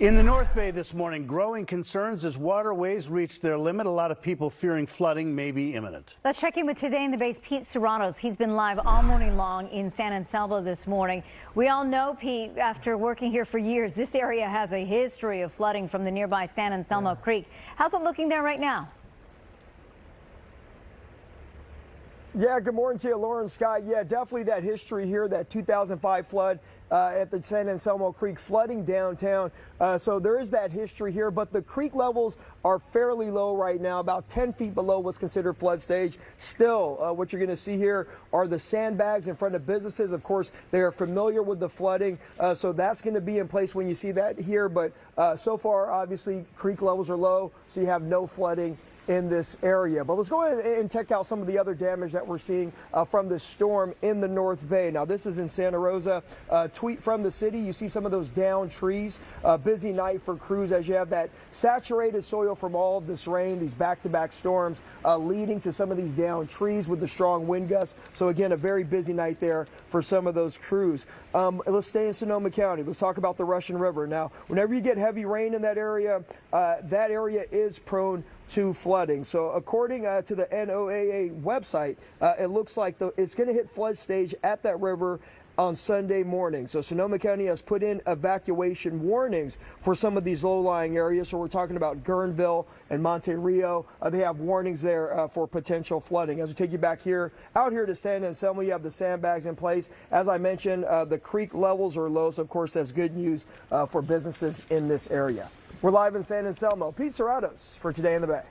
In the North Bay this morning, growing concerns as waterways reach their limit. A lot of people fearing flooding may be imminent. Let's check in with Today in the Bay's Pete Suratos. He's been live all morning long in San Anselmo this morning. We all know, Pete, after working here for years, this area has a history of flooding from the nearby San Anselmo Creek. How's it looking there right now? Yeah, good morning to you, Lauren, Scott. Yeah, definitely that history here, that 2005 flood at the San Anselmo Creek, flooding downtown. So there is that history here, but the creek levels are fairly low right now, about 10 feet below what's considered flood stage. Still, what you're going to see here are the sandbags in front of businesses. Of course, they are familiar with the flooding, so that's going to be in place when you see that here. But so far, obviously, creek levels are low, so you have no flooding in this area. But let's go ahead and check out some of the other damage that we're seeing from this storm in the North Bay. Now, this is in Santa Rosa. Tweet from the city. You see some of those downed trees. Busy night for crews as you have that saturated soil from all of this rain, these back-to-back storms leading to some of these downed trees with the strong wind gusts. So again, a very busy night there for some of those crews. Let's stay in Sonoma County. Let's talk about the Russian River. Now, whenever you get heavy rain in that area is prone to flooding. So according to the NOAA website, it looks like it's going to hit flood stage at that river on Sunday morning. So Sonoma County has put in evacuation warnings for some of these low-lying areas. So we're talking about Guerneville and Monte Rio. They have warnings there for potential flooding. As we take you back out here to San Anselmo, you have the sandbags in place. As I mentioned, the creek levels are low, so of course that's good news for businesses in this area. We're live in San Anselmo. Pete Suratos for Today in the Bay.